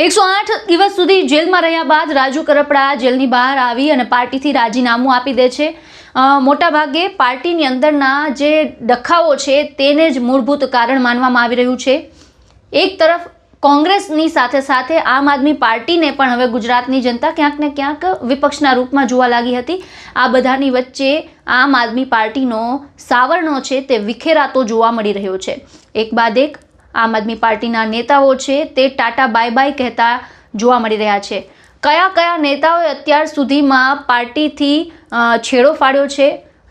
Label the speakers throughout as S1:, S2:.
S1: 108 દિવસ સુધી જેલમાં રહ્યા બાદ રાજુ કરપડા જેલની બહાર આવી અને પાર્ટીથી રાજીનામું આપી દે છે। મોટાભાગે પાર્ટીની અંદરના જે ડખાઓ છે તેને જ મૂળભૂત કારણ માનવામાં આવી રહ્યું છે। એક તરફ કોંગ્રેસની સાથે સાથે આમ આદમી પાર્ટીને પણ હવે ગુજરાતની જનતા ક્યાંક ને ક્યાંક વિપક્ષના રૂપમાં જોવા લાગી હતી। આ બધાની વચ્ચે આમ આદમી પાર્ટીનો સાવરણો છે તે વિખેરાતો જોવા મળી રહ્યો છે। એક બાદ એક આમ આદમી પાર્ટીના નેતાઓ છે તે ટાટા બાય બાય કહેતા જોવા મળી રહ્યા છે। કયા કયા નેતાઓએ અત્યાર સુધીમાં પાર્ટીથી છેડો ફાડ્યો છે,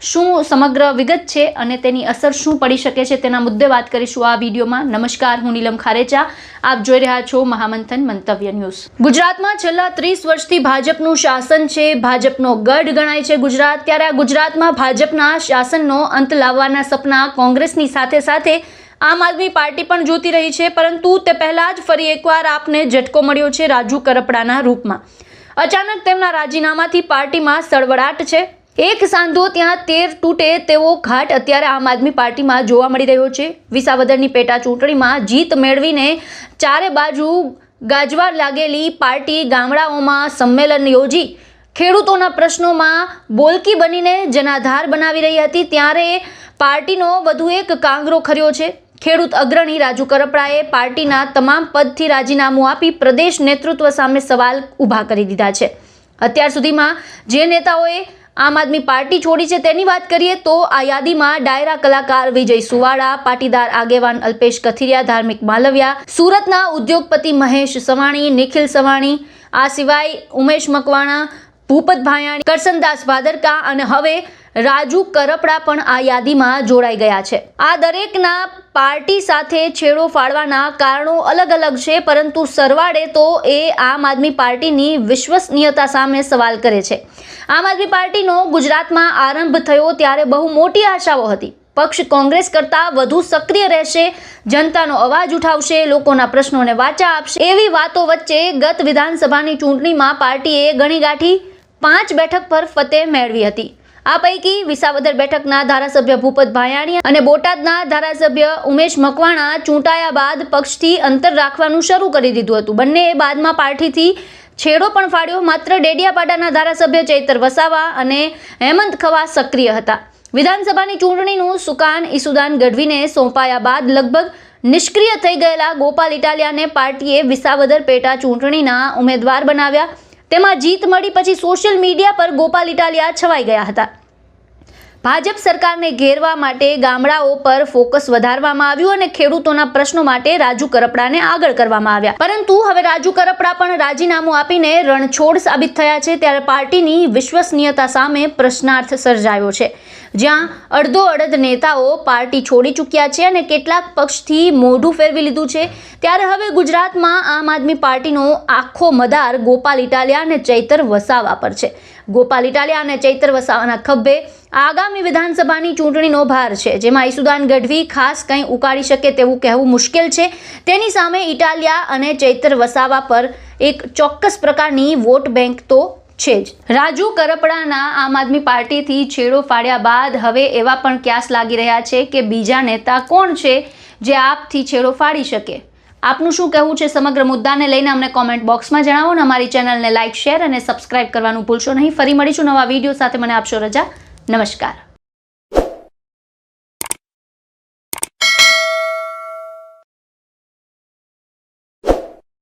S1: શું સમગ્ર વિગત છે અને તેની અસર શું પડી શકે છે તેના મુદ્દે વાત કરીશું આ વિડીયોમાં। નમસ્કાર, હું નીલમ ખારેચા, આપ જોઈ રહ્યા છો મહામંથન મંતવ્ય ન્યૂઝ। ગુજરાતમાં છેલ્લા 30 વર્ષથી ભાજપનું શાસન છે, ભાજપનો ગઢ ગણાય છે ગુજરાત। ત્યારે આ ગુજરાતમાં ભાજપના શાસનનો અંત લાવવાના સપના કોંગ્રેસની સાથે સાથે આમ આદમી પાર્ટી પણ જોતી રહી છે, પરંતુ તે પહેલા જ ફરી એકવાર આપને ઝટકો મળ્યો છે રાજુ કરપડાના રૂપમાં। અચાનક તેમના રાજીનામાથી પાર્ટીમાં સળવળાટ છે। એક સાંધો ત્યાં 13 તૂટે તેવો ઘાટ અત્યારે આમ આદમી પાર્ટીમાં જોવા મળી રહ્યો છે। વિસાવદરની પેટા ચૂંટણીમાં જીત મેળવીને ચારે બાજુ ગાજવા લાગેલી પાર્ટી ગામડાઓમાં સંમેલન યોજી ખેડૂતોના પ્રશ્નોમાં બોલકી બનીને જનાધાર બનાવી રહી હતી। ત્યારે પાર્ટીનો વધુ એક કાંગરો ખર્યો છે। ખેડૂત અગ્રણી રાજુ કરપડાએ પાર્ટીના તમામ પદથી રાજીનામું આપી પ્રદેશ નેતૃત્વ સામે સવાલ ઊભા કરી દીધા છે। અત્યાર સુધીમાં જે નેતાઓએ આમ આદમી પાર્ટી છોડી છે તેની વાત કરીએ તો આ યાદીમાં ડાયરા કલાકાર વિજય સુવાળા, પાટીદાર આગેવાન અલ્પેશ કથિરિયા, ધાર્મિક માલવિયા, સુરતના ઉદ્યોગપતિ મહેશ સવાણી, નિખિલ સવાણી, આ સિવાય ઉમેશ મકવાણા, ભૂપત ભાયાણી, કરસનદાસ ભાદરકા અને હવે રાજુ કરપડા પણ આ યાદીમાં જોડાઈ ગયા છે। આ દરેકના પાર્ટી સાથે છેડો ફાડવાના કારણો અલગ અલગ છે, પરંતુ સરવાળે તો એ આમ આદમી પાર્ટીની વિશ્વસનીયતા સામે સવાલ કરે છે। આમ આદમી પાર્ટીનો ગુજરાતમાં આરંભ થયો ત્યારે બહુ મોટી આશાઓ હતી। પક્ષ કોંગ્રેસ કરતાં વધુ સક્રિય રહેશે, જનતાનો અવાજ ઉઠાવશે, લોકોના પ્રશ્નોને વાચા આપશે, એવી વાતો વચ્ચે ગત વિધાનસભાની ચૂંટણીમાં પાર્ટીએ ગણીગાંઠી 5 બેઠક પર ફતેહ મેળવી હતી। આ પૈકી વિસાવદર બેઠકના ધારાસભ્ય ભૂપત ભાયાણી અને બોટાદના ધારાસભ્ય ઉમેશ મકવાણા ચૂંટાયા બાદ પક્ષથી અંતર રાખવાનું શરૂ કરી દીધું હતું। બંનેએ બાદમાં પાર્ટીથી છેડો પણ ફાડ્યો। માત્ર ડેડિયાપાડાના ધારાસભ્ય ચૈતર વસાવા અને હેમંત ખવા સક્રિય હતા। વિધાનસભાની ચૂંટણીનું સુકાન ઈસુદાન ગઢવીને સોંપાયા બાદ લગભગ નિષ્ક્રિય થઈ ગયેલા ગોપાલ ઇટાલિયાને પાર્ટીએ વિસાવદર પેટા ચૂંટણીના ઉમેદવાર બનાવ્યા। તેમાં જીત મળી પછી સોશિયલ મીડિયા પર ગોપાલ ઇટાલિયા છવાઈ ગયા હતા। ભાજપ સરકારને ઘેરવા માટે ગામડાઓ પર ફોકસ વધારવામાં આવ્યું અને ખેડૂતોના પ્રશ્નો માટે રાજુ કરપડાને આગળ કરવામાં આવ્યા। પરંતુ હવે રાજુ કરપડા પણ રાજીનામું આપીને રણછોડ સાબિત થયા છે। ત્યારે પાર્ટીની વિશ્વસનીયતા સામે પ્રશ્નાર્થ સર્જાયો છે, જ્યાં અડધો અડધ નેતાઓ પાર્ટી છોડી ચૂક્યા છે અને કેટલાક પક્ષથી મોઢું ફેરવી લીધું છે। ત્યારે હવે ગુજરાતમાં આમ આદમી પાર્ટીનો આખો મદાર ગોપાલ ઇટાલિયા અને ચૈતર વસાવા પર છે। ગોપાલ ઇટાલિયા અને ચૈતર વસાવાના ખભે આગામી વિધાનસભાની ચૂંટણીનો ભાર છે, જેમાં ઈસુદાન ગઢવી ખાસ કંઈ ઉકાળી શકે તેવું કહેવું મુશ્કેલ છે। તેની સામે ઇટાલિયા અને ચૈતર વસાવા પર એક ચોક્કસ પ્રકારની વોટ બેંક તો છે જ। રાજુ કરપડાના આમ આદમી પાર્ટીથી છેડો ફાડ્યા બાદ હવે એવા પણ ક્યાસ લાગી રહ્યા છે કે બીજા નેતા કોણ છે જે આપથી છેડો ફાડી શકે। આપનું શું કહેવું છે સમગ્ર મુદ્દાને લઈને અમને કોમેન્ટ બોક્સમાં જણાવો અને અમારી ચેનલને લાઇક, શેર અને સબસ્ક્રાઇબ કરવાનું ભૂલશો નહીં। ફરી મળીશું નવા વિડીયો સાથે। મને આપશો રજા। નમસ્કાર।